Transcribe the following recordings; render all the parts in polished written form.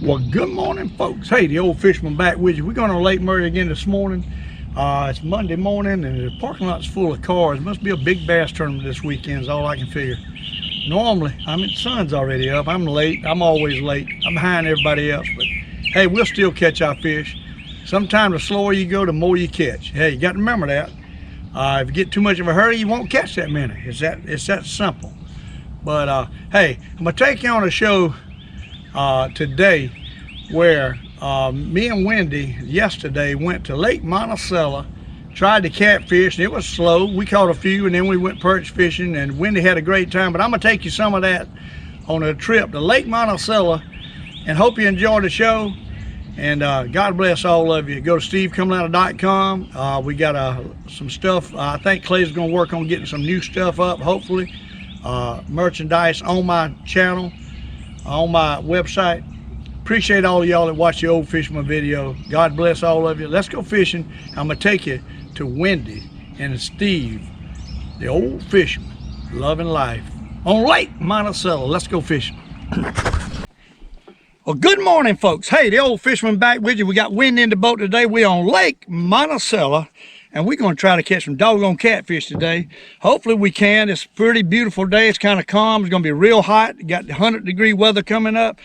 Well, good morning, folks. Hey, the Old Fisherman back with you. We're going to Lake MERMAID again this morning. It's Monday morning and the parking lot's full of cars. Must be a big bass tournament this weekend is all I can figure. Normally, the sun's already up. I'm late. I'm always late. I'm behind everybody else, but hey, we'll still catch our fish. Sometimes the slower you go, the more you catch. Hey, you got to remember that. If you get too much of a hurry, you won't catch that many. It's that simple. But hey, I'm gonna take you on a show today where me and Wendy yesterday went to Lake Monticello, tried to catfish, and it was slow. We caught a few and then we went perch fishing, and Wendy had a great time. But I'm gonna take you some of that on a trip to Lake Monticello, and hope you enjoy the show. And God bless all of you. Go to stevecomelander.com. We got some stuff. I think Clay's gonna work on getting some new stuff up, hopefully. Merchandise on my channel, on my website. Appreciate all of y'all that watch the Old Fisherman video. God bless all of you. Let's go fishing. I'm gonna take you to Wendy and Steve, the Old Fisherman, loving life on Lake Monticello. Let's go fishing. Well, good morning, folks. Hey, the Old Fisherman back with you. We got Wendy in the boat today. We're on Lake Monticello, and we're going to try to catch some doggone catfish today. Hopefully we can. It's a pretty beautiful day. It's kind of calm. It's going to be real hot. Got the 100-degree weather coming up.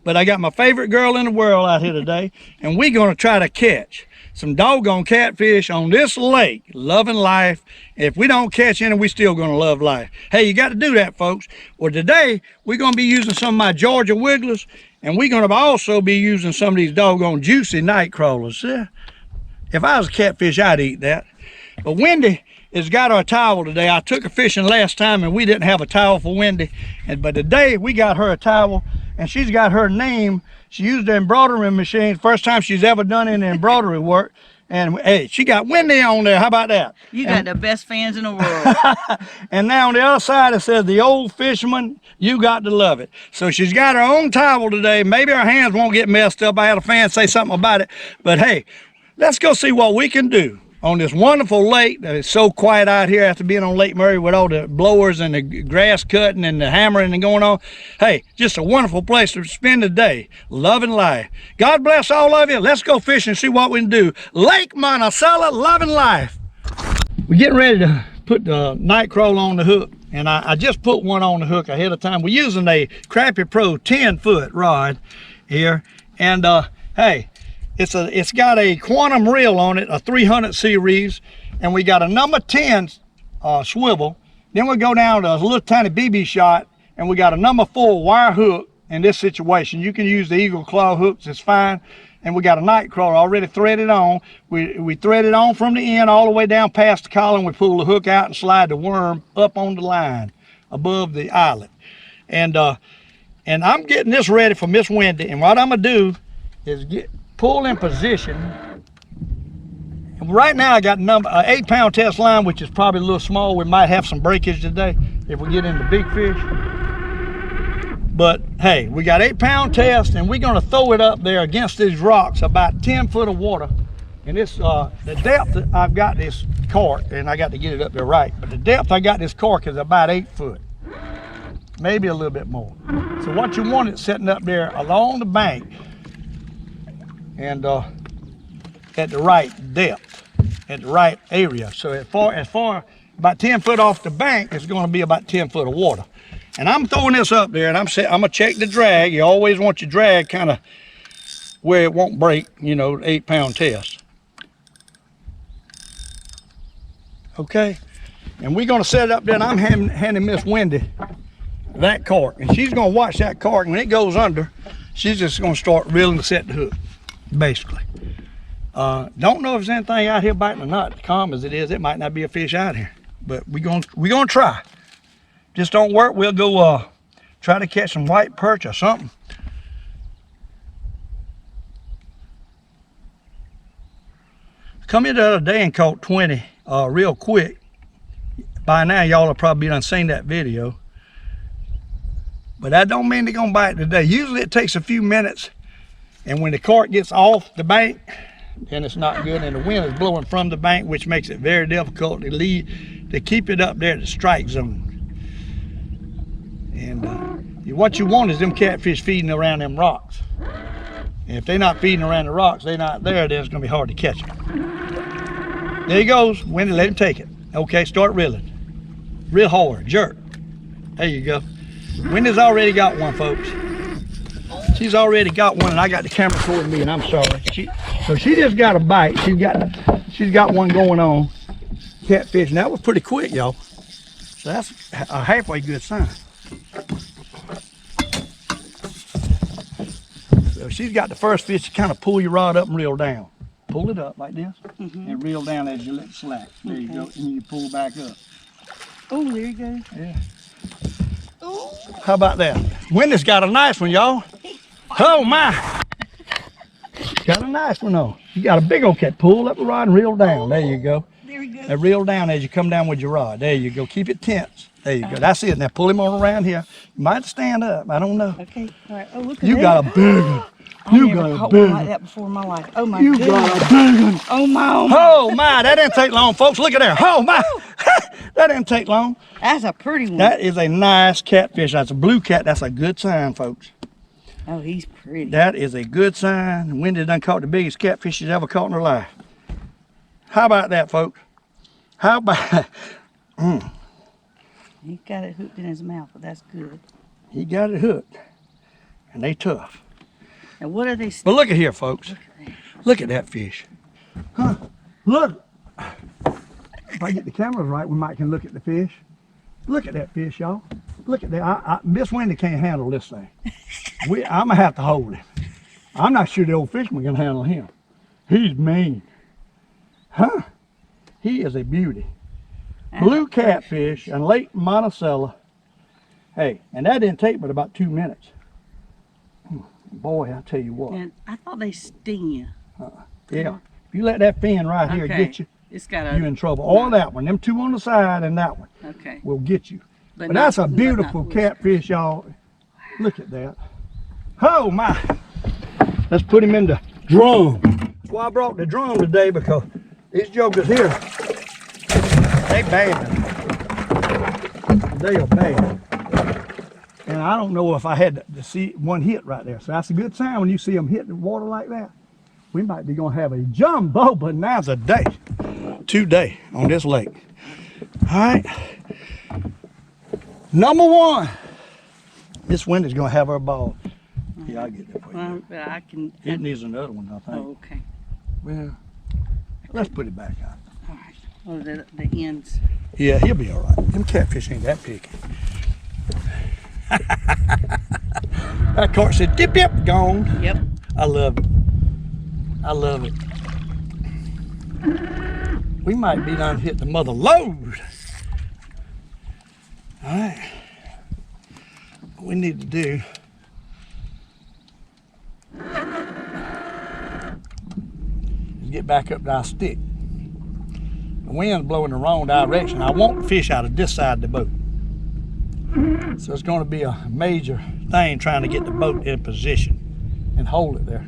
But I got my favorite girl in the world out here today, and we're going to try to catch some doggone catfish on this lake, loving life. If we don't catch any, we're still going to love life. Hey, you got to do that, folks. Well, today we're going to be using some of my Georgia wigglers, and we're going to also be using some of these doggone juicy night crawlers. If I was a catfish, I'd eat that. But Wendy has got her a towel today. I took her fishing last time and we didn't have a towel for Wendy. But today we got her a towel, and she's got her name. She used the embroidery machine. First time she's ever done any embroidery work. And hey, she got Wendy on there. How about that? You got the best fans in the world. And now on the other side it says, the Old Fisherman, you got to love it. So she's got her own towel today. Maybe her hands won't get messed up. I had a fan say something about it. But hey, let's go see what we can do on this wonderful lake that is so quiet out here after being on Lake MERMAID with all the blowers and the grass cutting and the hammering and going on. Hey, just a wonderful place to spend the day, loving life. God bless all of you. Let's go fishing and see what we can do. Lake Monticello, loving life. We're getting ready to put the night crawl on the hook, and I just put one on the hook ahead of time. We're using a Crappie Pro 10-foot rod here, and hey, it's got a quantum reel on it, a 300 series, and we got a number 10 swivel. Then we go down to a little tiny BB shot, and we got a number 4 wire hook. In this situation, you can use the eagle claw hooks, it's fine. And we got a night crawler already threaded on. We thread it on from the end all the way down past the collar, and we pull the hook out and slide the worm up on the line above the eyelet. And I'm getting this ready for Miss Wendy, and what I'm gonna do is pull in position. And right now I got an 8-pound test line, which is probably a little small. We might have some breakage today if we get into big fish. But hey, we got 8-pound test, and we're gonna throw it up there against these rocks, about 10 foot of water. And this, the depth that I've got this cork, and I got to get it up there right, but the depth I got this cork is about 8 foot, maybe a little bit more. So what you want is sitting up there along the bank, and at the right depth, at the right area. So as far about 10 foot off the bank, it's going to be about 10 foot of water. And I'm throwing this up there, and I'm gonna check the drag. You always want your drag kind of where it won't break, you know, 8-pound test. Okay, and we're gonna set it up there, and I'm handing Miss Wendy that cork, and she's gonna watch that cork, and when it goes under, she's just gonna start reeling to set the hook, basically. Don't know if there's anything out here biting or not. Calm as it is, it might not be a fish out here, but we're gonna try. Just don't work, we'll go try to catch some white perch or something. Come here the other day and caught 20 real quick. By now y'all have probably done seen that video. But that don't mean they're gonna bite today. Usually it takes a few minutes, and when the cork gets off the bank, then it's not good, and the wind is blowing from the bank, which makes it very difficult to keep it up there at the strike zone. And what you want is them catfish feeding around them rocks. And if they're not feeding around the rocks, they're not there, then it's gonna be hard to catch them. There he goes. Wendy, let him take it. Okay, start reeling. Real hard, jerk. There you go. Wendy's already got one, folks. She's already got one, and I got the camera toward me, and I'm sorry. So she just got a bite. She's got one going on. Catfish, and that was pretty quick, y'all. So that's a halfway good sign. So she's got the first fish. You kind of pull your rod up and reel down. Pull it up like this, and reel down as you let it slack. There you go, and you pull back up. Oh, there you go. Yeah. Ooh. How about that? Wendy's got a nice one, y'all. Oh my! Got a nice one though. You got a big old cat. Pull up the rod and reel down. There you go. There you go. And reel down as you come down with your rod. There you go. Keep it tense. There you go. That's it. Now pull him on around here. You might stand up. I don't know. Okay. All right. Oh, look at you that. got a big one. You got a big one one like that before in my life. Oh my You goodness. got a big one. Oh my. Oh my. That didn't take long, folks. Look at there. Oh my. That didn't take long. That's a pretty one. That is a nice catfish. That's a blue cat. That's a good sign, folks. Oh, he's pretty. That is a good sign. Wendy done caught the biggest catfish she's ever caught in her life. How about that, folks? How about... He got it hooked in his mouth, but that's good. He got it hooked. And they tough. And what are they? But look at here, folks. Look at that fish. Huh? Look. If I get the cameras right, we might can look at the fish. Look at that fish, y'all. Look at that. Miss Wendy can't handle this thing. I'm going to have to hold him. I'm not sure the old fisherman can handle him. He's mean. Huh? He is a beauty. Blue catfish in Lake Monticello. Hey, and that didn't take but about 2 minutes. Boy, I tell you what. And I thought they sting you. Yeah. If you let that fin right here get you, it's got you in trouble. Or that one. Them two on the side and that one will get you. But that's a beautiful catfish, y'all. Look at that. Oh my. Let's put him in the drum. That's why I brought the drum today, because these jokers here, they bad. They are bad. And I don't know if I had to see one hit right there. So that's a good sign when you see them hit the water like that. We might be gonna have a jumbo bonanza day today on this lake. All right. Number one. This Wendy's gonna have her ball. Yeah, I'll get that for you. But I can. It needs another one, I think. Oh, okay. Well, let's put it back out. All right. Oh, the ends. Yeah, he'll be all right. Them catfish ain't that picky. That cart said, dip, yep, gone. Yep. I love it. I love it. We might be done hit the mother load. All right. What we need to do is get back up to our stick. The wind's blowing the wrong direction. I want the fish out of this side of the boat. So it's going to be a major thing trying to get the boat in position and hold it there.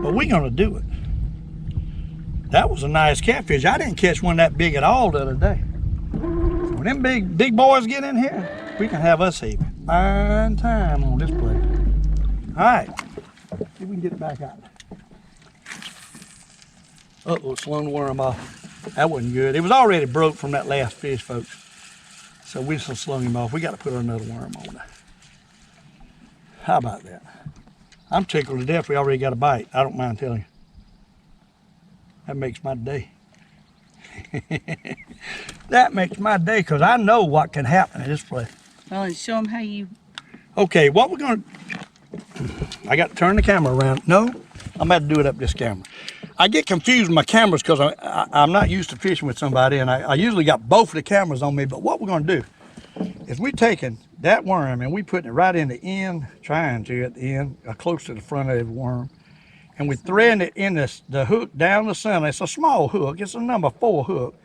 But we're going to do it. That was a nice catfish. I didn't catch one that big at all the other day. When them big boys get in here, we can have us a fine time on this place. All right. See if we can get it back out. Uh-oh, slung the worm off. That wasn't good. It was already broke from that last fish, folks. So we just slung him off. We got to put another worm on there. How about that? I'm tickled to death we already got a bite. I don't mind telling you. That makes my day. That makes my day, because I know what can happen in this place. Well, and show them how you... Okay, what we're going to... I got to turn the camera around. No, I'm about to do it up this camera. I get confused with my cameras because I'm not used to fishing with somebody, and I usually got both of the cameras on me. But what we're going to do is we're taking that worm and we're putting it right in the end, trying to at the end, close to the front of the worm. And we're threading it in the hook down the center. It's a small hook. It's a number 4 hook.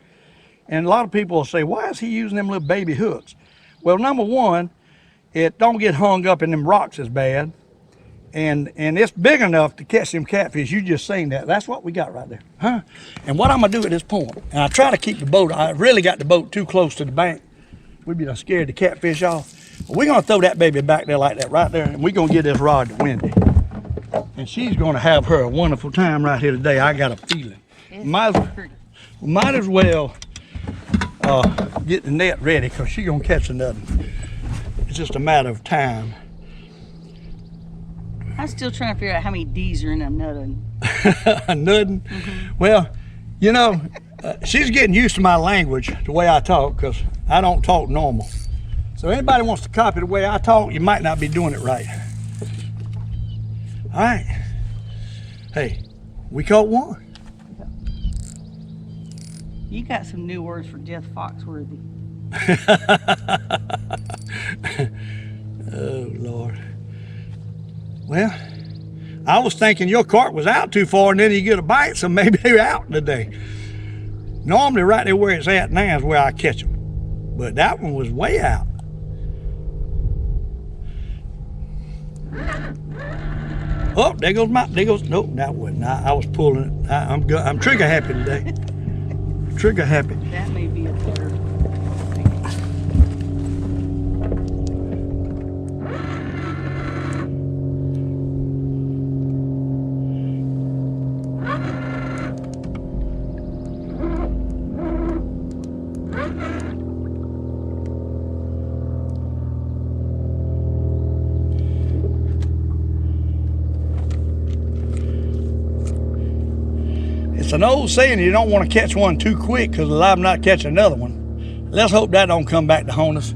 And a lot of people will say, why is he using them little baby hooks? Well, number one, it don't get hung up in them rocks as bad. And it's big enough to catch them catfish. You just seen that. That's what we got right there. Huh? And what I'm going to do at this point, and I try to keep the boat, I really got the boat too close to the bank. We'd be scared the catfish off. But we're going to throw that baby back there like that right there, and we're going to get this rod to Wendy. And she's gonna have her a wonderful time right here today. I got a feeling. Might as well get the net ready because she's gonna catch another. It's just a matter of time. I'm still trying to figure out how many D's are in a nuddin. A nuddin? Well, you know, she's getting used to my language, the way I talk, because I don't talk normal. So anybody wants to copy the way I talk, you might not be doing it right. All right. Hey, we caught one. You got some new words for Jeff Foxworthy. Oh, Lord. Well, I was thinking your cart was out too far and then you get a bite, so maybe they're out today. Normally right there where it's at now is where I catch them. But that one was way out. Oh, there goes, nope, that wasn't. I was pulling it. I'm trigger happy today. Trigger happy. That may be a better thing. It's an old saying, you don't want to catch one too quick because you're liable not to catch another one. Let's hope that don't come back to haunt us.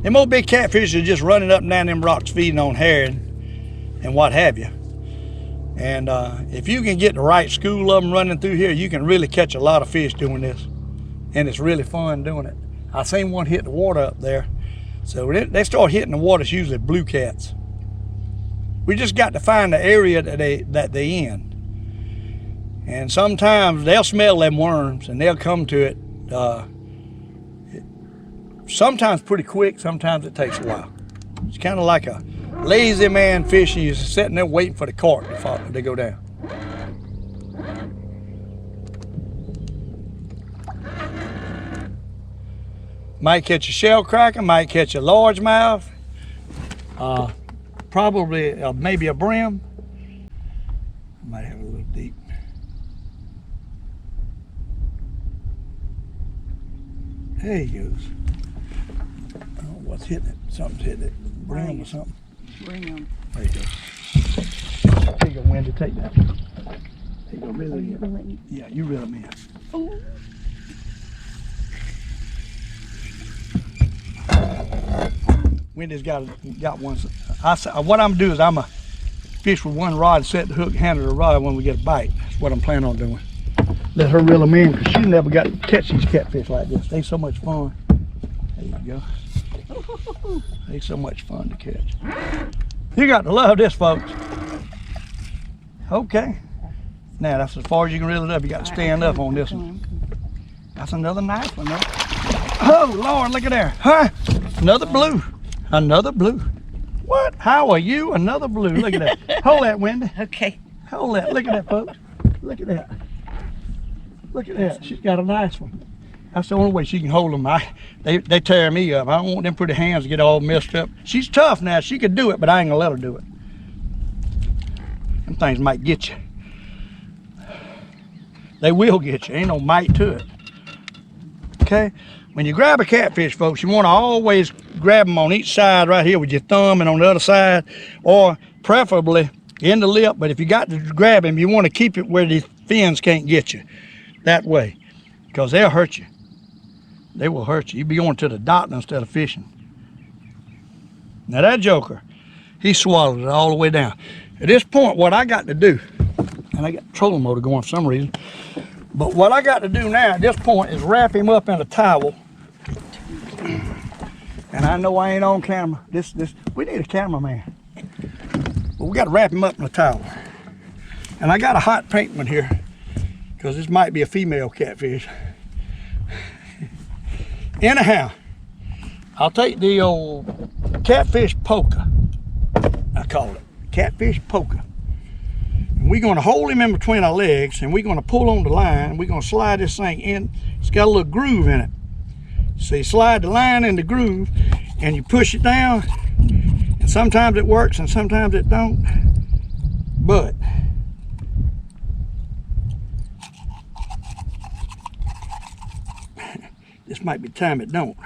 Them old big catfish are just running up and down them rocks feeding on herring and what have you. And if you can get the right school of them running through here, you can really catch a lot of fish doing this. And it's really fun doing it. I seen one hit the water up there. So they start hitting the water, it's usually blue cats. We just got to find the area that they in. And sometimes they'll smell them worms and they'll come to it. Sometimes pretty quick, sometimes it takes a while. It's kind of like a lazy man fishing. You're sitting there waiting for the cart to go down. Might catch a shell cracker, might catch a largemouth, probably maybe a brim. Might have a little deep. There he goes. I don't know what's hitting it. Something's hitting it. Brim or something. Brim. There you go. There you go, Wendy. Take that. There you go. Reel it in. Yeah, you reel them in. Oh. Wendy's got one. What I'm gonna do is I'm gonna fish with one rod, set the hook, handle the rod when we get a bite. That's what I'm planning on doing. Let her reel them in because she never got to catch these catfish like this. They so much fun. There you go. They so much fun to catch. You got to love this, folks. Okay. Now that's as far as you can reel it up. You got to stand up on this one. That's another nice one, though. Oh Lord, look at there. Huh? Another blue. Another blue. What? How are you? Another blue. Look at that. Hold that, Wendy. Okay. Hold that. Look at that, folks. Look at that. Look at that. She's got a nice one. That's the only way she can hold them. They tear me up. I don't want them pretty hands to get all messed up. She's tough now. She could do it, but I ain't gonna let her do it. Them things might get you. They will get you. Ain't no might to it. Okay? When you grab a catfish, folks, you want to always grab them on each side right here with your thumb and on the other side, or preferably in the lip. But if you got to grab him, you want to keep it where the fins can't get you. That way, because they'll hurt you. They will hurt you. You'll be going to the doctor instead of fishing. Now that joker, he swallowed it all the way down. At this point, what I got to do, and I got trolling motor going for some reason, but what I got to do now at this point is wrap him up in a towel. And I know I ain't on camera. We need a cameraman. But we got to wrap him up in a towel. And I got a hot pink one here, because this might be a female catfish. Anyhow, I'll take the old catfish poker, I call it, catfish poker. And we're gonna hold him in between our legs and we're gonna pull on the line and we're gonna slide this thing in. It's got a little groove in it. So you slide the line in the groove and you push it down, and sometimes it works and sometimes it don't. But this might be the time it don't.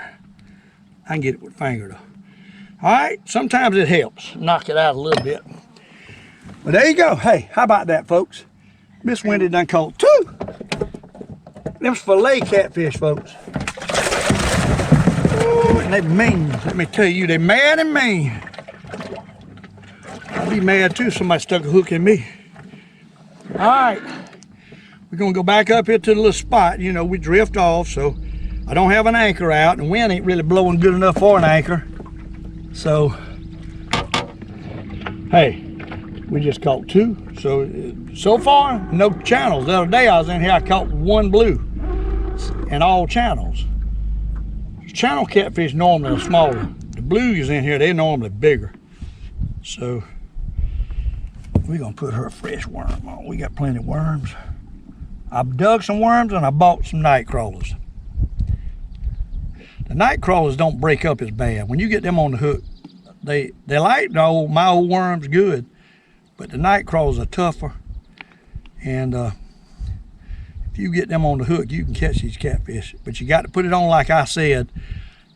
I can get it with a finger though. All right, sometimes it helps knock it out a little bit. But there you go. Hey, how about that, folks? Miss Wendy done caught 2. Them's fillet catfish, folks. Ooh, and they mean. Let me tell you, they mad and mean. I'd be mad too if somebody stuck a hook in me. All right, we're gonna go back up here to the little spot. You know, we drift off, so I don't have an anchor out, and the wind ain't really blowing good enough for an anchor. So, hey, we just caught 2. So far, no channels. The other day I was in here, I caught 1 blue, and all channels. Channel catfish normally are smaller. The blues in here, they're normally bigger. So, we're gonna put her a fresh worm on. We got plenty of worms. I've dug some worms and I bought some night crawlers. The night crawlers don't break up as bad. When you get them on the hook, they like my old worms good, but the night crawlers are tougher. And if you get them on the hook, you can catch these catfish. But you got to put it on like I said,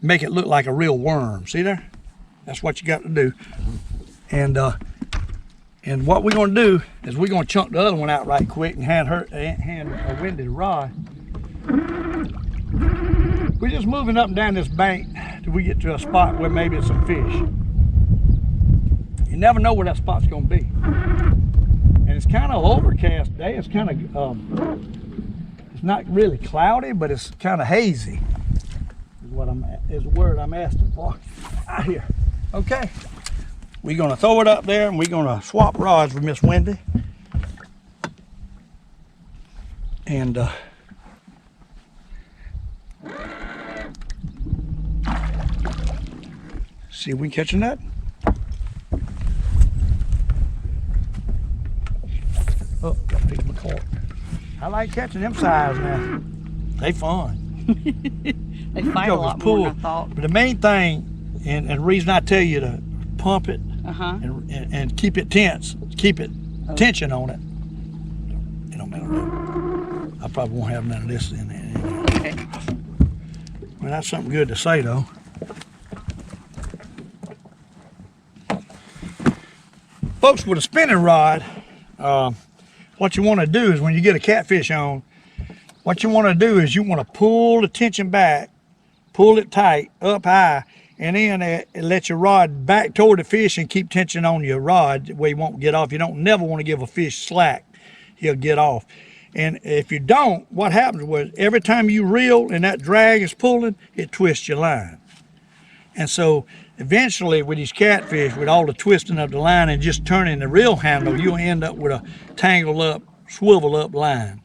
make it look like a real worm. See there? That's what you got to do. And what we're gonna do is we're gonna chunk the other one out right quick and hand Wendy the rod. We're just moving up and down this bank till we get to a spot where maybe it's some fish. You never know where that spot's gonna be. And it's kind of overcast today. It's kind of, it's not really cloudy, but it's kind of hazy. Is the word I'm asking for. Out here. Okay. We're gonna throw it up there and we're gonna swap rods with Miss Wendy. And see if we can catch a nut. Oh, gotta pick my cork. I like catching them size now. They fun. They fight a lot more than I thought. But the main thing, and the reason I tell you to pump it and keep it tense, keep it tension on it. It don't matter. I probably won't have none of this in there. Okay. Well, that's something good to say though. Folks, with a spinning rod, what you want to do is when you get a catfish on, what you want to do is you want to pull the tension back, pull it tight, up high, and then let your rod back toward the fish and keep tension on your rod where he won't get off. You don't never want to give a fish slack. He'll get off. And if you don't, what happens was every time you reel and that drag is pulling, it twists your line. And so eventually with these catfish, with all the twisting of the line and just turning the reel handle, you'll end up with a tangled up, swivel up line.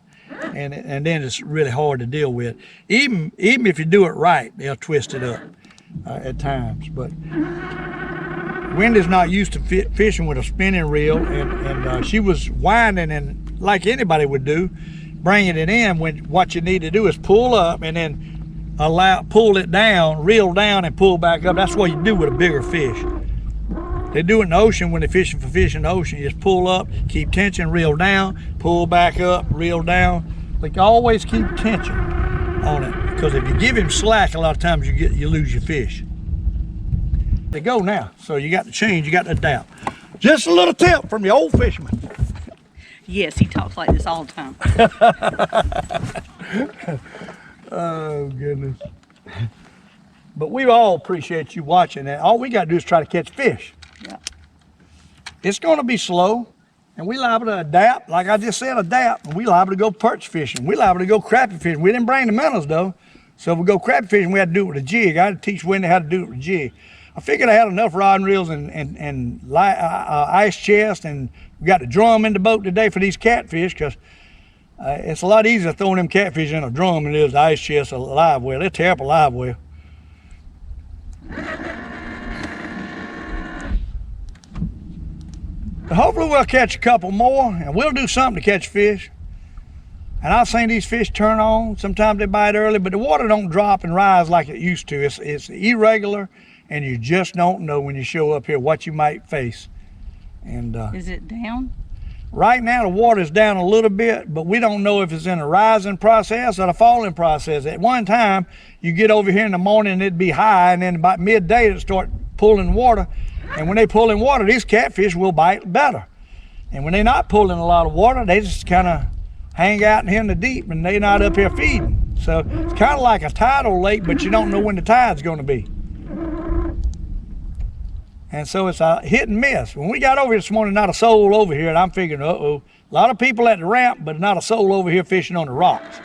And then it's really hard to deal with. Even if you do it right, they'll twist it up at times. But Wendy's not used to fishing with a spinning reel, and she was winding, and like anybody would do, bringing it in when what you need to do is pull up and then pull it down, reel down and pull back up. That's what you do with a bigger fish. They do it in the ocean when they're fishing for fish in the ocean. You just pull up, keep tension, reel down, pull back up, reel down. Like always keep tension on it, because if you give him slack, a lot of times you lose your fish. They go now, so you got to change, you got to adapt. Just a little tip from the old fisherman. Yes, he talks like this all the time. Oh goodness. But we all appreciate you watching that. All we got to do is try to catch fish. Yeah. It's going to be slow, and we liable to adapt. Like I just said, adapt. And we liable to go perch fishing. We liable to go crappie fishing. We didn't bring the minnows though, so if we go crappie fishing, we had to do it with a jig. I had to teach Wendy how to do it with a jig. I figured I had enough rod and reels and ice chest, and we got a drum in the boat today for these catfish, because it's a lot easier throwing them catfish in a drum than it is the ice chest or a live well. They're terrible live well. Hopefully we'll catch a couple more, and we'll do something to catch fish. And I've seen these fish turn on. Sometimes they bite early, but the water don't drop and rise like it used to. It's irregular, and you just don't know when you show up here what you might face. And is it down? Right now the water is down a little bit, but we don't know if it's in a rising process or a falling process. At one time, you get over here in the morning and it'd be high, and then about midday it'd start pulling water. And when they pull in water, these catfish will bite better. And when they're not pulling a lot of water, they just kind of hang out here in the deep, and they're not up here feeding. So it's kind of like a tidal lake, but you don't know when the tide's going to be. And so it's a hit and miss. When we got over here this morning, not a soul over here, and I'm figuring, uh-oh, a lot of people at the ramp, but not a soul over here fishing on the rocks.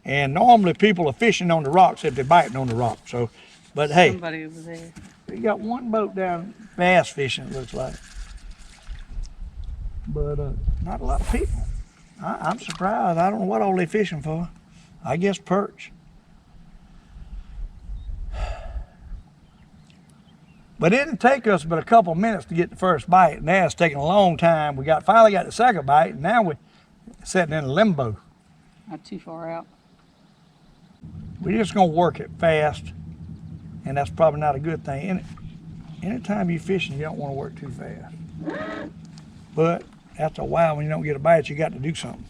And normally people are fishing on the rocks if they're biting on the rocks. So, but hey, Somebody over there. we got one boat down bass fishing, it looks like. But not a lot of people. I'm surprised. I don't know what all they're fishing for. I guess perch. But it didn't take us but a couple minutes to get the first bite. Now it's taking a long time. We finally got the second bite, and now we're sitting in limbo. Not too far out. We're just gonna work it fast, and that's probably not a good thing. Anytime you're fishing, you don't want to work too fast. But after a while, when you don't get a bite, you got to do something.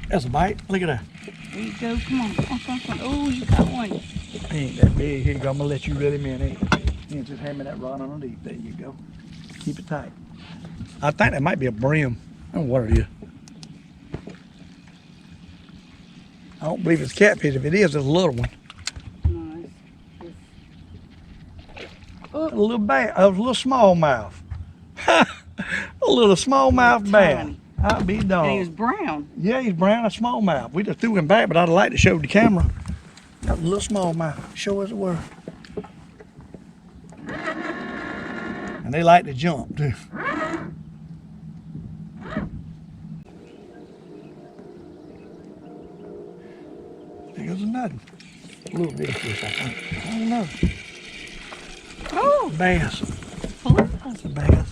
That's a bite. Look at that. There you go. Come on. Come on. Oh, you got one. Ain't that big. Here you go. I'm gonna let you reel him in. Ain't just hand me that rod underneath. There you go. Keep it tight. I think that might be a Bream. I don't know what it is. I don't believe it's catfish. If it is, it's a little one. No, A little bass. A little smallmouth. A little smallmouth bass. tiny. I'll be And he was dog. brown. Yeah, he's brown, a smallmouth. We just threw him back, but I'd like to show the camera. That little smallmouth. Show us the word. And they like to jump too. There goes another. A little bitty fish, I think. I don't know. Oh, Bass. That's a bass.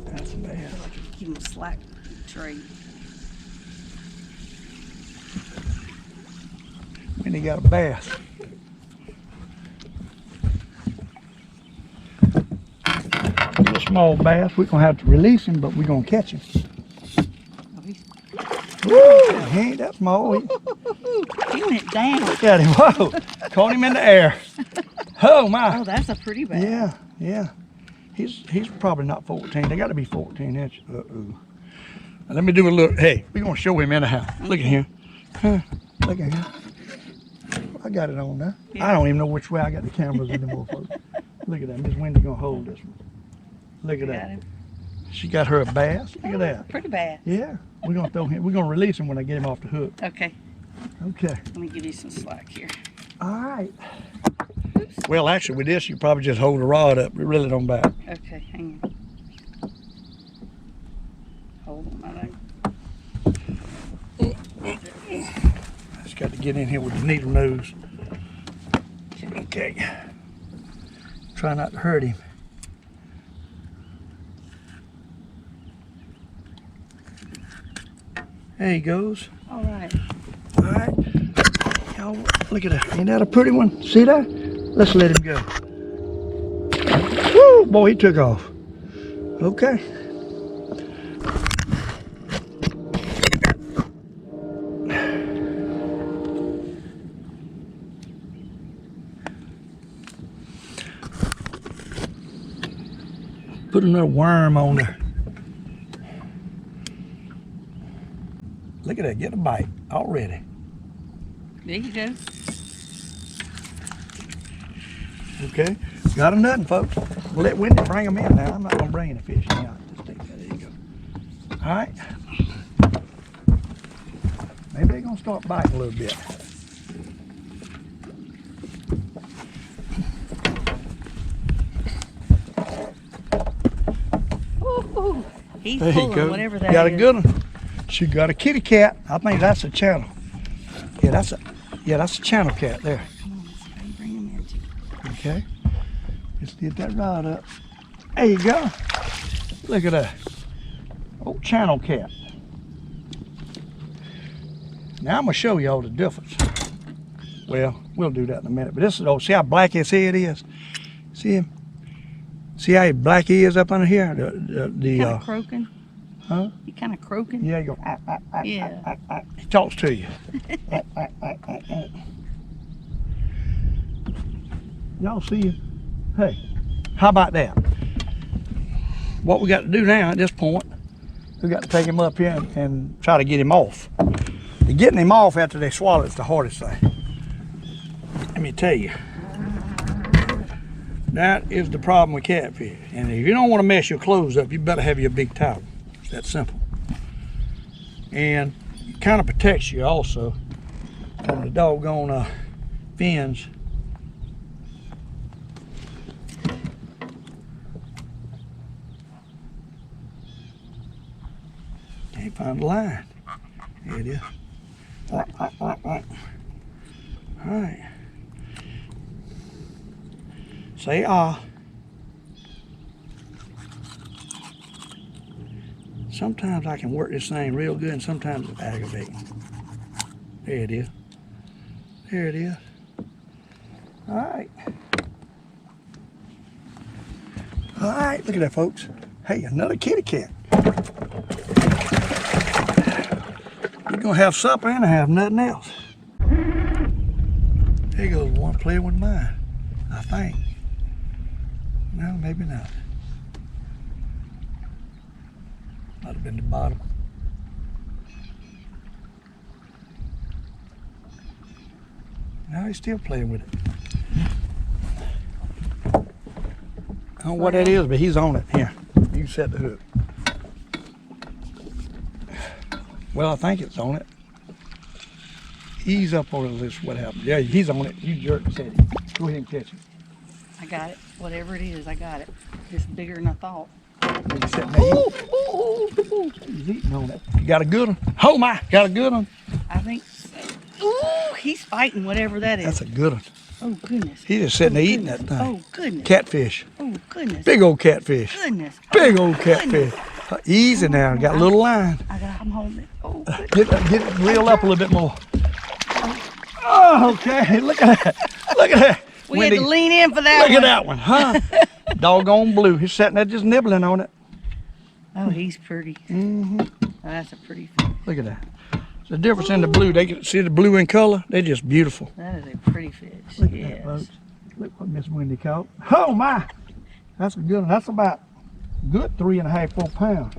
That's a bass. give him a slack trade. And he got a bass. A little small bass. We're gonna have to release him, but we're gonna catch him. Oh, he's Woo! He ain't that small. he went down. Got him. Whoa! Caught him in the air. Oh my! Oh, that's a pretty bad. Yeah, yeah. He's probably not 14. They got to be 14 inches. Uh-oh. Let me do a little. Hey, we're gonna show him anyhow. Look at him. Huh, look at him. I got it on now. Yeah. I don't even know which way I got the cameras anymore, folks. Look at that. Miss Wendy gonna hold this one. Look at Got that. him. She got her a bass. Look at that. Pretty bad. Yeah. We're gonna throw him. We're gonna release him when I get him off the hook. Okay, Okay. let me give you some slack here. All right. Well, actually, with this, you probably just hold the rod up. Reel it on back. Okay, hang on. Hold on, I know. Just got to get in here with the needle nose. Okay. Try not to hurt him. There he goes. All right. All right. Y'all, look at that. Ain't that a pretty one? See that? Let's let him go. Woo! Boy, he took off. Okay. Put another worm on there. Look at that, get a bite already. There you go. Okay, got a nothing, folks. We'll let Wendy bring them in now. I'm not gonna bring any fish now. Just take that, there you go. All right. Maybe they're gonna start biting a little bit. Ooh, he's There you pulling go. whatever that Got a is. good one. She got a kitty cat. I think that's a channel. Yeah, that's a channel cat there. Come on, let's see if I can bring him in too. Okay. Just get that rod up. There you go. Look at that. channel cat. Now I'm gonna show y'all the difference. Well, we'll do that in a minute. But this is, oh, see how black his head is? See him? See how black he is up under here? Kind of croaking. Huh? He kind of croaking. Yeah, you go. Yeah. He talks to you. Y'all see you? Hey, how about that? What we got to do now at this point, we got to take him up here and try to get him off. Getting him off after they swallow is the hardest thing. Let me tell you. That is the problem with catfish. And if you don't want to mess your clothes up, you better have your big towel. It's that simple. And it kind of protects you also from the doggone fins. Can't find the line. There it is. All right. Say ah. Sometimes I can work this thing real good and sometimes it's aggravating. There it is. There it is. All right. All right, look at that, folks. Hey, another kitty cat. You're gonna have supper and have nothing else. There goes one playing with mine, I think. No, maybe not. Might have been the bottom. Now he's still playing with it. I don't know what that is, but he's on it. Here, you set the hook. Well, I think it's on it. Ease up over this, what happened. Yeah, he's on it. You jerk and set it. Go ahead and catch it. I got it. Whatever it is, I got it. It's bigger than I thought. He's sitting there eating. He's eating on it. You got a good one? Oh my, got a good one? I think so. Ooh, he's fighting whatever that is. That's a good one. Oh, goodness. He's just sitting there eating that thing. Oh, goodness. Catfish. Oh, goodness. Big old catfish. Goodness. Big Oh, old catfish. goodness. Easy now, got a little line. I'm holding it. Oh, goodness. Get it reeled up a little bit more. Oh, okay. Look at that. Look at that. We Wendy, had to lean in for that look one. at that one, huh? Doggone blue. He's sitting there just nibbling on it. Oh, he's pretty. Mm-hmm. Oh, that's a pretty fish. Look at that. The difference in the blue. They can see the blue in color. They're just beautiful. That is a pretty fish. Look at yes. that, folks. Look what Miss Wendy caught. Oh my! That's a good one. That's about good 3.5, 4 pounds.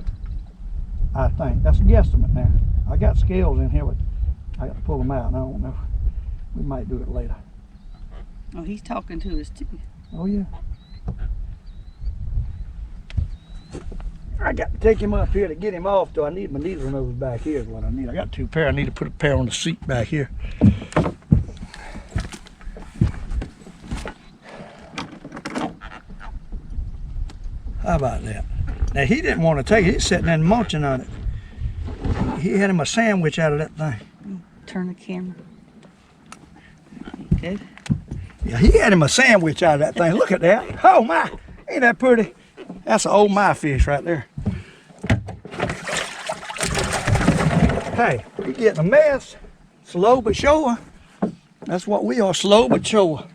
I think. That's a guesstimate now. I got scales in here, but I got to pull them out. I don't know. We might do it later. Oh, he's talking to us too. Oh yeah. I got to take him up here to get him off, though. I need my needle nose back here is what I need. I got 2 pair. I need to put a pair on the seat back here. How about that? Now, he didn't want to take it. He's sitting there munching on it. He had him a sandwich out of that thing. Turn the camera. Good. Yeah, he had him a sandwich out of that thing. Look at that. Oh, my. Ain't that pretty? That's an old my fish right there. Hey, you're getting a mess. Slow but sure. That's what we are, slow but sure.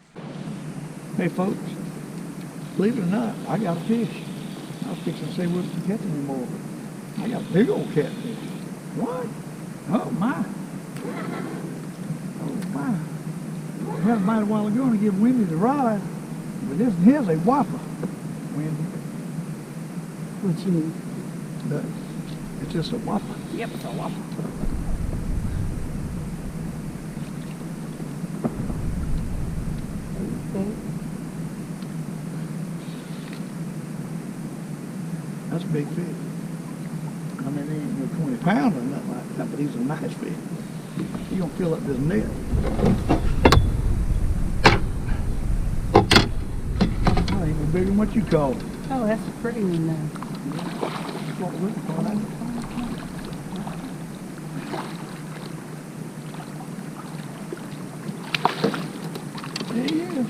Hey, folks. Believe it or not, I got a fish. I was fixing to say we wasn't catching anymore. I got a big old catfish. What? Oh, my. Oh, my. I had a bite a while ago and give Wendy the rod, but this here's a whopper, Wendy. What's in? It's just a whopper. Yep, it's a whopper. That's a big fish. I mean, they ain't no 20 pounds or nothing like that, but he's a nice fish. He's gonna fill up this net. Oh, even bigger than what you called it. Oh, that's a pretty one now. That's what we're looking for. There he is.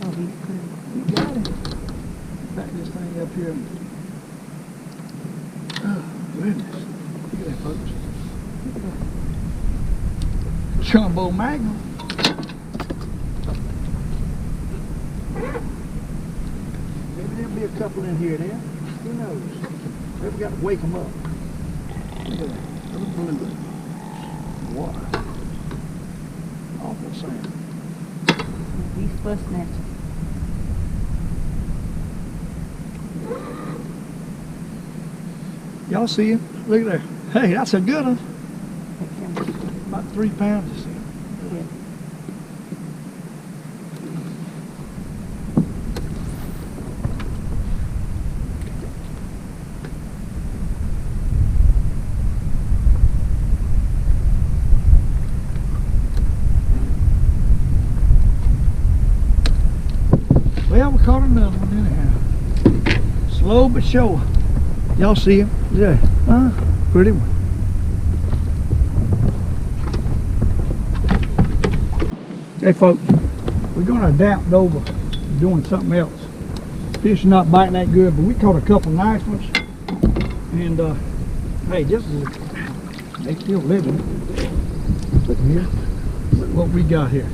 Oh, he's pretty. You got it. Back this thing up here. goodness. Look at that, folks. Jumbo Magnum. Maybe there'll be a couple in here then. Who knows? Maybe we got to wake them up. Look at that. Little blue. Water. Awful sound. He's fussing at you. Y'all see him? Look at there. Hey, that's a good one. About 3 pounds, I see him. Yeah. Well, we caught another one anyhow. Slow but sure. Y'all see him? Yeah. Pretty one. Hey folks, we're gonna adapt over to doing something else. Fish not biting that good, but we caught a couple nice ones. And hey, just they still living. Look here. Look what we got here.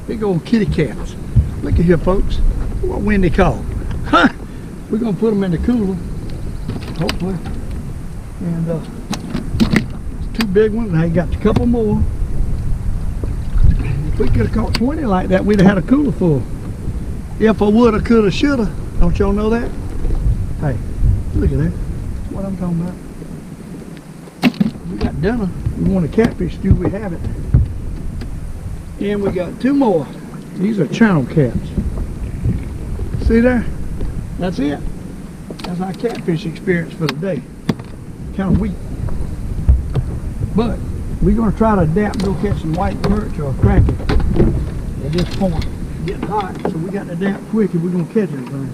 Big old kitty cats. Look at here, folks. What Wendy caught. Huh? We're gonna put them in the cooler, hopefully. And two big ones. I got a couple more. If we could have caught 20 like that, we'd have had a cooler full. If I woulda, coulda, shoulda. Don't y'all know that? Hey, look at that. That's what I'm talking about. We got dinner. We want a catfish stew, we have it. And we got 2 more. These are channel cats. See there? That's it. That's our catfish experience for the day. Kind of weak. But we're going to try to adapt and go catch some white perch or crappie at this point. It's getting hot, so we got to adapt quick if we're going to catch anything.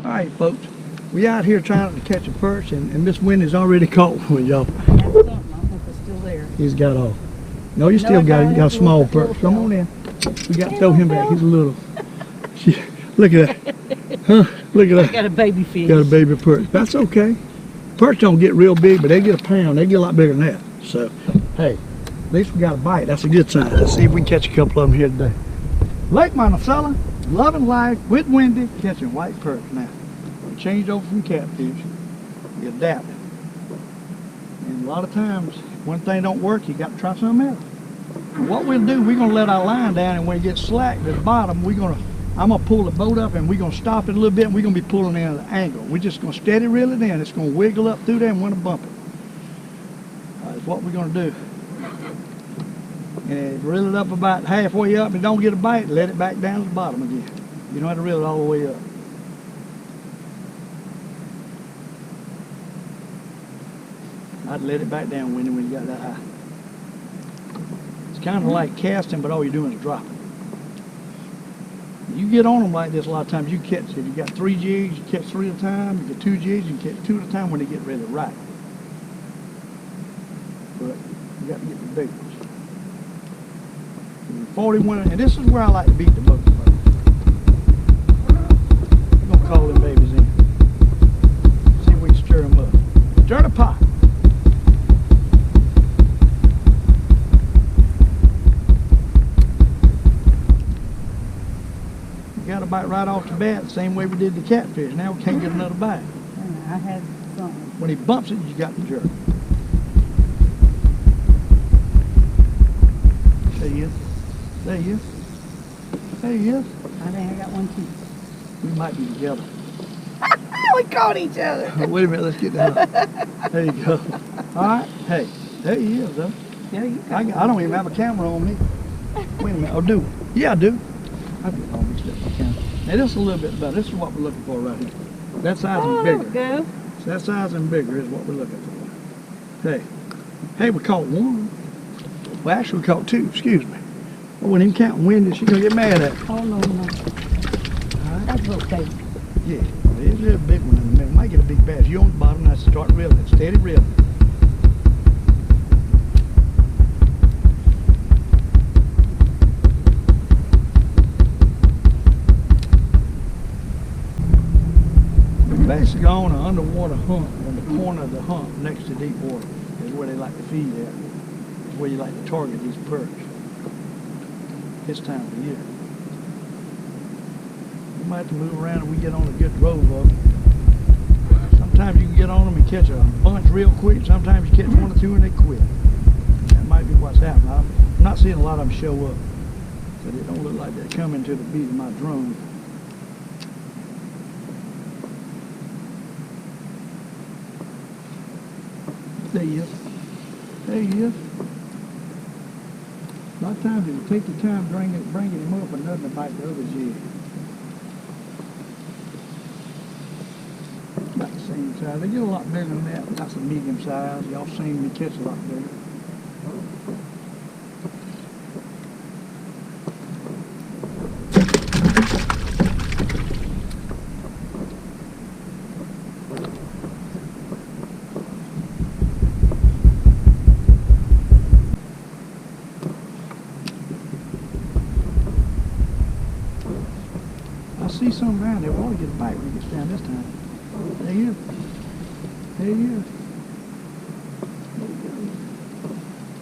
Alright folks, we out here trying to catch a perch and Miss Wendy's already caught one, y'all. That's something. I hope it's still there. He's got off. No, you still got it. You got a small perch. Come on in. We got to throw him back. He's a little. Look at that. Huh? Look at that. Got a baby fish. Got a baby perch. That's okay. Perch don't get real big, but they get a pound. They get a lot bigger than that. So, hey, at least we got a bite. That's a good sign. Let's see if we can catch a couple of them here today. Lake Monticello, loving life with Wendy, catching white perch now. We changed over from catfish. We adapted. And a lot of times, one thing don't work, you got to try something else. And what we'll do, we're going to let our line down, and when it gets slack at the bottom, I'm going to pull the boat up, and we're going to stop it a little bit, and we're going to be pulling in at an angle. We're just going to steady reel it in. It's going to wiggle up through there and want to bump it. That's what we're going to do. And reel it up about halfway up, and don't get a bite, let it back down to the bottom again. You don't have to reel it all the way up. I'd let it back down when you got that high. It's kind of like casting, but all you're doing is dropping. You get on them like this, a lot of times you catch, if you got 3 jigs, you catch 3 at a time. You get 2 jigs, you catch 2 at a time when they get really right. But you got to get the big ones. 41, and this is where I like to beat the boat. I'm going to call them babies in. See if we can stir them up. Stir the pot. Got a bite right off the bat, the same way we did the catfish. Now we can't get another bite. I had something. When he bumps it, you got the jerk. There he is. There he is. There he is. I think I got one too. We might be together. We caught each other. Oh, wait a minute, let's get that up. There you go. All right. Hey, there he is, though. Yeah, you got I don't even have a camera on me. Wait a minute. Oh, do? Yeah, I do. I get all mixed up my camera. Now, this is a little bit better. This is what we're looking for right here. That size and there bigger. we go. So that size and bigger is what we're looking for. Hey, we caught 1. Well, actually, we caught 2. Excuse me. I wasn't even counting Wendy. She's gonna get mad at me. Oh no. All right. That's okay. Yeah, there's a big one in the middle. Might get a big bass. You on the bottom, now start reeling it. Steady reeling. hexagon or underwater hump on the corner of the hump next to deep water is where they like to feed at. It's where you like to target these perch this time of year. We might have to move around and we get on a good drove of them. Sometimes you can get on them and catch a bunch real quick. Sometimes you catch one or two and they quit. That might be what's happening. I'm not seeing a lot of them show up, but it don't look like they're coming to the beat of my drone. There he is. There he is. A lot of times it'll take the time bringing him up and nothing to bite the other jig. About the same size. They get a lot bigger than that. That's a medium size. Y'all seen me catch a lot bigger. I see some around there. We ought to get a bite when he gets down this time. There he is. There he is. There he goes.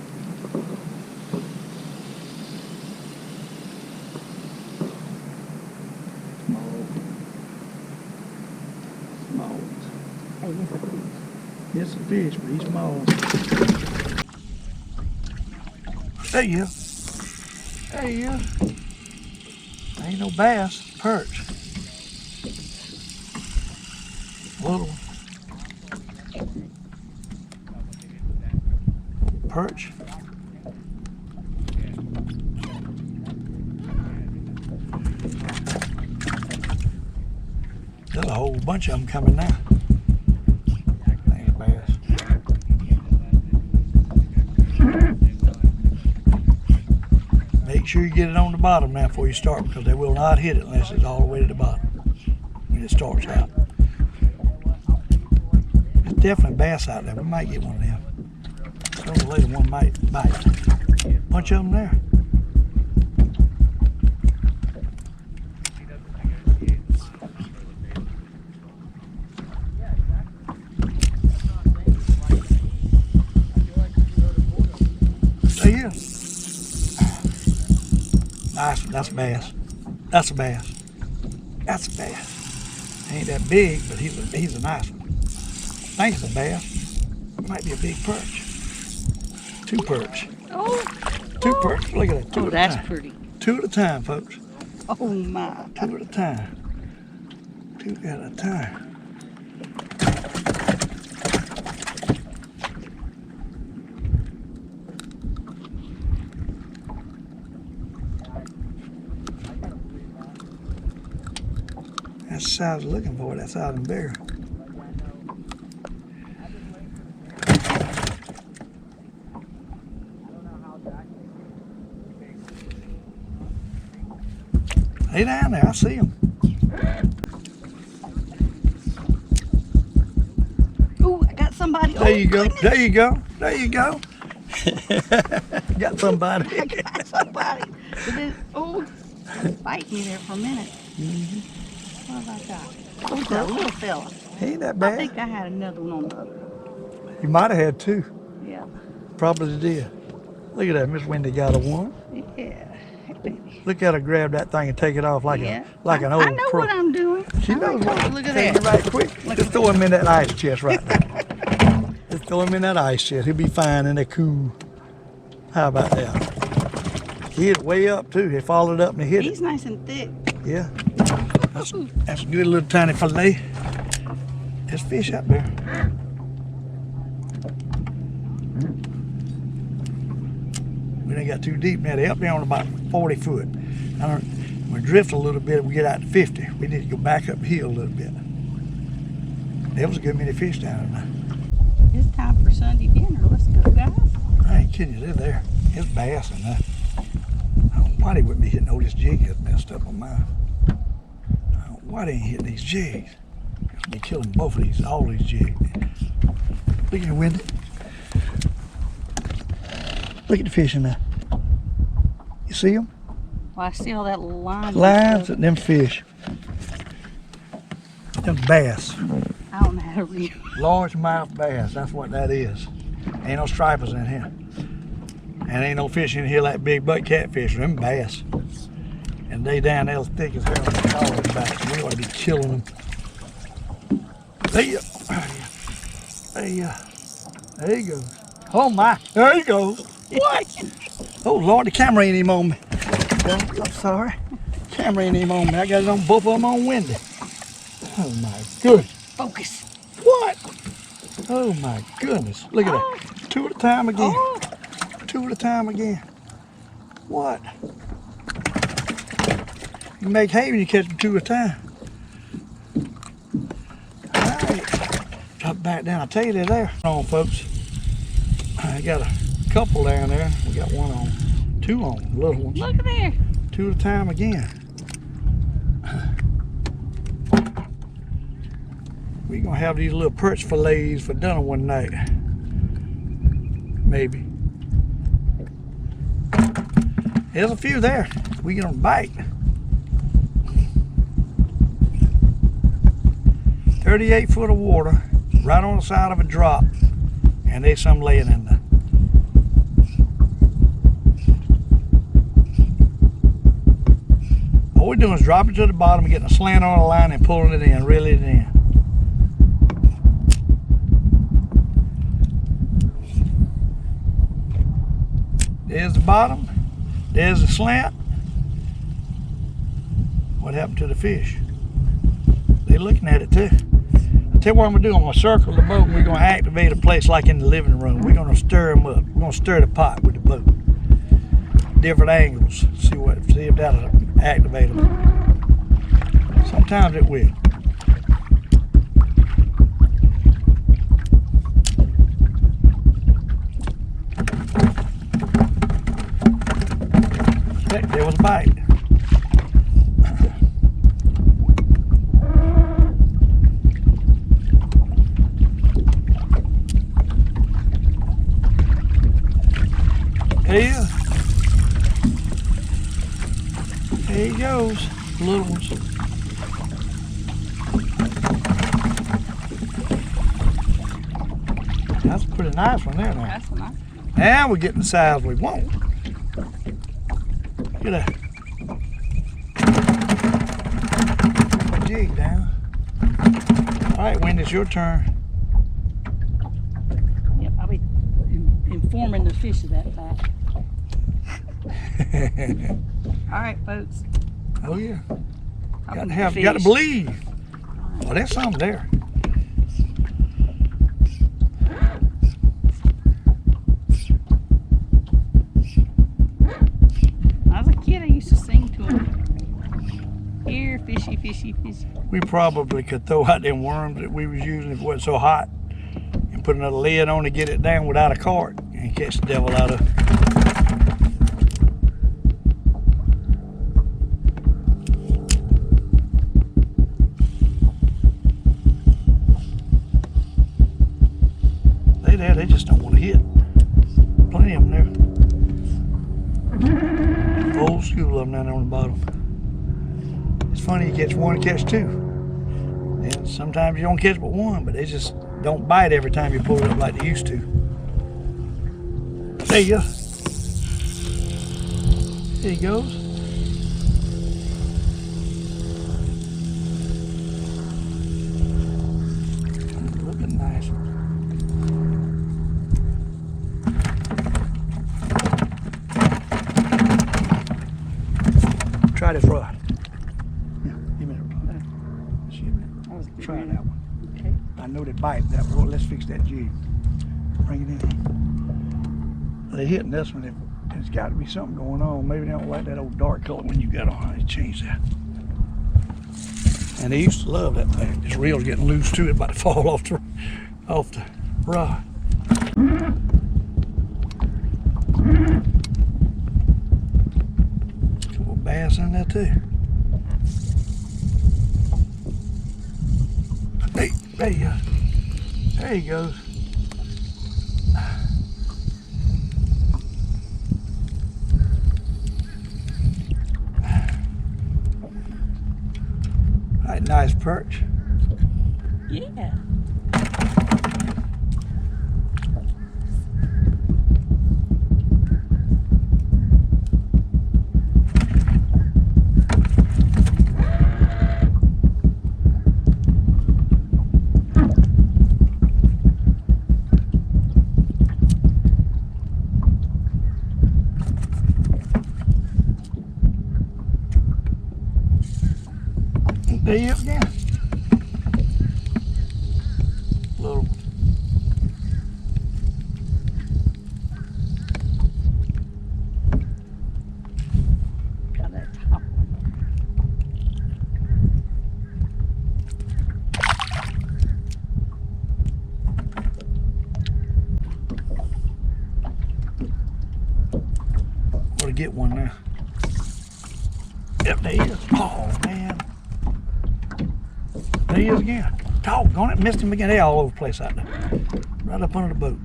Small. Hey, it's a fish, but he's small. There he is. There he is. Ain't no bass, perch. Little perch. There's a whole bunch of them coming now. Ain't bass. Make sure you get it on the bottom now before you start, because they will not hit it unless it's all the way to the bottom when it starts out. There's definitely bass out there. We might get one of them. Sooner or later one might bite. Bunch of them there. There he is. Nice one. That's a bass. That's a bass. That's a bass. Ain't that big, but he's a nice one. I think it's a bass. Might be a big perch. Two perch. Oh. Two perch. Look at that. Two Oh, at a that's time. pretty. Two at a time, folks. Oh my. Two at a time. Two at a time. That's the size I'm looking for. That size and bigger. They down there. I see them. Ooh, I got somebody. There you go. Goodness. There you go. There you go. Got somebody. I got somebody. Oh, bite me there for a minute. Mm-hmm. What have I got? Oh, that little fella. He ain't that I bad. think I had another one on the other. You might have had two. Yeah. Probably did. Look at that. Miss Wendy got a one. Yeah. Hey, baby. Look at her grab that thing and take it off like Yeah. an old I know pro. what I'm doing. She knows what. Look at Take that. it right quick. Look Just at throw him in that ice chest right there. Just throw him in that ice chest. He'll be fine in there cool. How about that? He hit way up too. He followed up and he hit He's it. nice and thick. Yeah. That's a good little tiny fillet. There's fish up there. We done got too deep now. They up there on about 40 foot. We drift a little bit. We get out to 50. We need to go back uphill a little bit. There was a good many fish down there. It's time for Sunday dinner. Let's go, guys. I ain't kidding you. They're there. It's bass and that. I don't know why they wouldn't be hitting. Oh, this jig is messed up on mine. I don't know why they ain't hitting these jigs. They killing both of these, all these jigs. Look at the Wendy. Look at the fish in there. You see them? Well, I see all that line. Lines and them fish. Them bass. I don't know how to read. Largemouth bass, that's what that is. Ain't no stripers in here. And ain't no fish in here like big butt catfish. Them bass. And they down there as thick as hell on the collar's back. We ought to be killing them. There you go. Oh my, there you go. What? Oh Lord, the camera ain't even on me. I'm sorry. Camera ain't even on me. I got it on both of them on Wendy. Oh my goodness. Focus. What? Oh my goodness. Look at that. Two at a time again. Oh. Two at a time again. What? You make hay when you catch them two at a time. Alright. Drop back down. I tell you they're there. Come on, folks. I got a couple down there. We got one on. Two on. Little ones. Look there. Two at a time again. We're gonna have these little perch fillets for dinner one night. Maybe. There's a few there. We gonna bite. 38 foot of water, right on the side of a drop, and there's some laying in there. All we're doing is dropping it to the bottom and getting a slant on the line and pulling it in, reeling it in. There's the bottom, there's the slant. What happened to the fish? They're looking at it too. I'll tell you what I'm gonna do, I'm gonna circle the boat and we're gonna activate a place like in the living room. We're gonna stir them up. We're gonna stir the pot with the boat. Different angles, see if that'll activate them. Sometimes it will. There was a bite. Yeah. There he goes. Little ones. That's a pretty nice one there now. That's a nice one. Now we're getting the size we want. Get a jig down. Alright, Wendy, it's your turn. Yep, I'll be informing the fish of that fact. All right, folks. Oh yeah. Open Got the to fish. believe. Oh, there's something there. When I was a kid, I used to sing to them. Here, fishy, fishy, fishy. We probably could throw out them worms that we was using if it wasn't so hot and put another lid on to get it down without a cart and catch the devil out of it. They just don't want to hit. Plenty of them there. Old school of them down there on the bottom. It's funny, you catch one, catch two. And sometimes you don't catch but one, but they just don't bite every time you pull it up like they used to. There you go. There he goes. Looking nice. Try this rod. Yeah, give me the rod. Try that one. Okay. I know they bite that. Well, let's fix that jig. Bring it in. They're hitting this one. There's got to be something going on. Maybe they don't like that old dark color one you got on. They change that. And they used to love that thing. This reel's getting loose too. It's about to fall off the rod. Couple bass in there too. Hey, there you go. There he goes. All right, nice perch. Yeah. There you go again. Little. Got that top one. Ought to get one now. Yep, there he is. Oh man. There he is again. Doggone it, missed him again. They're all over the place out there. Right up under the boat.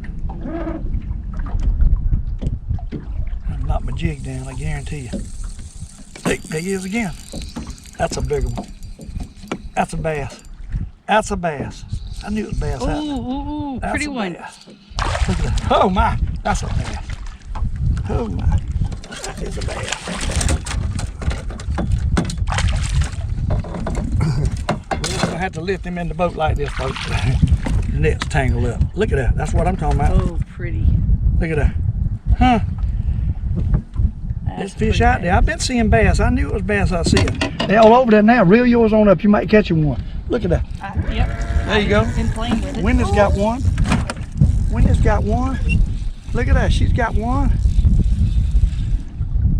I knocked my jig down, I guarantee you. There he is again. That's a bigger one. That's a bass. That's a bass. I knew it was bass out there. Ooh, That's pretty a one. bass. Look at that. Oh my, that's a bass. Oh my, that is a bass. We're gonna have to lift him in the boat like this, folks. The net's tangled up. Look at that. That's what I'm talking about. Oh, pretty. Look at that. Huh? There's fish out there. I've been seeing bass. I knew it was bass. I see it. They're all over there now. Reel yours on up. You might catch him one. Look at that. Yep. There you go. Been playing with it. Wendy's got one. Wendy's got one. Look at that. She's got one.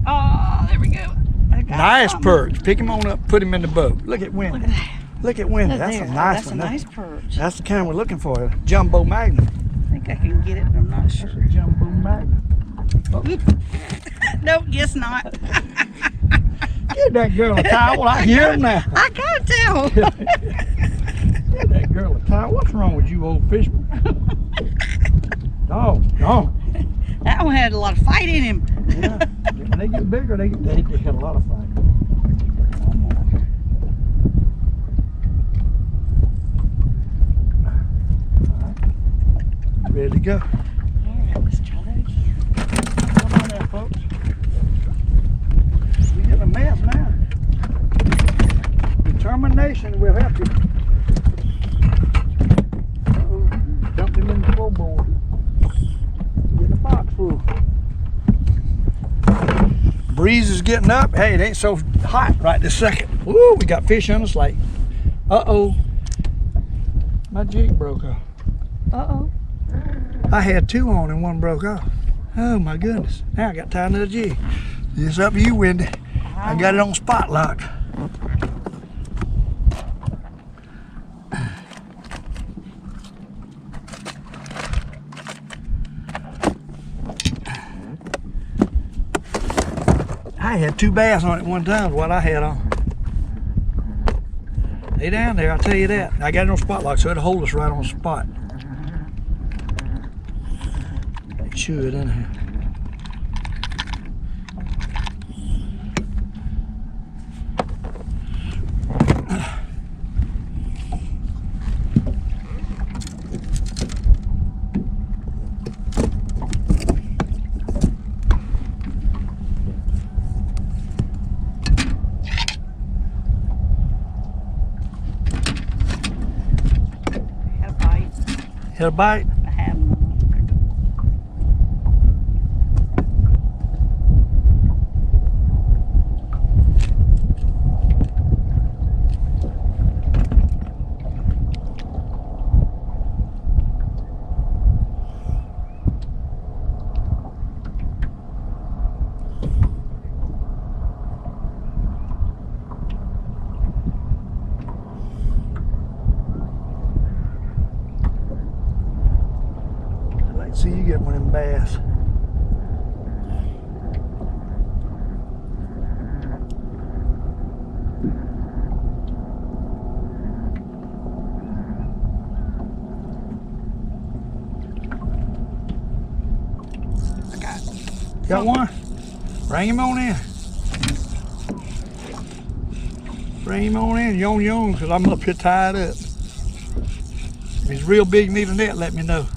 Oh, there we go. I got Nice something. perch. Pick him on up. Put him in the boat. Look at Wendy. Look at that. Look at Wendy. That's There. a nice That's one. a nice perch. That's the kind we're looking for. A jumbo magnet. I think I can get it, but I'm not That's sure. a jumbo magnet. Oh. Nope, guess not. Give that girl a towel. I hear him now. I can't tell. Give that girl a towel. What's wrong with you, old fisherman? Dog. That one had a lot of fight in him. Yeah. When they get bigger, they have a lot of fight. Ready to go. All right, let's try that again. Come on there, folks. We get a mess now. Determination will help you. Uh-oh, dumped him in the floorboard. Get the box full. Breeze is getting up. Hey, it ain't so hot right this second. Woo, we got fish on the slate. Uh-oh. My jig broke off. Uh-oh. I had two on and one broke off. Oh my goodness. Now I got tied to the jig. It's up to you, Wendy. I got it on spot lock. I had two bass on it one time, is what I had on. They down there, I'll tell you that. I got it on spot lock, so it'll hold us right on the spot. It should, in here. Had a bite. Hit a bite? I have none. I'd like to see you get one of them bass. I got it. Got one? Bring him on in. Bring him on in, yon, because I'm up here tied up. If it's real big, need a net, let me know.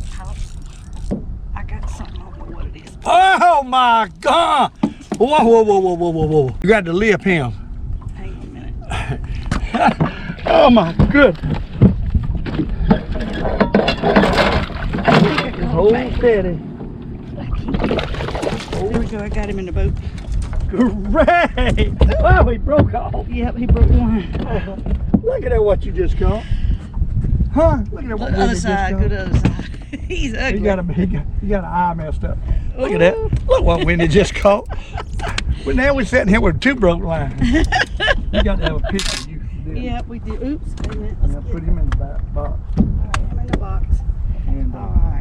I got something, I don't know what it is. Oh my God! Whoa, whoa, whoa, whoa, whoa, whoa, whoa. You got to lip him. Hang on a minute. Oh my goodness. Hold steady. There we go, I got him in the boat. Great! Oh, he broke off. Yep, he broke one. Look at that, what you just caught. Huh? Look at that, what Go to the other side, go to the other side. He's ugly. He got an eye messed up. Look at that. Look what Wendy just caught. But now we're sitting here with 2 broke lines. You got to have a picture of you. Yep, we do. Oops, wait a minute. Yeah, put him in the back box. Alright, I'm in the box. And Alright.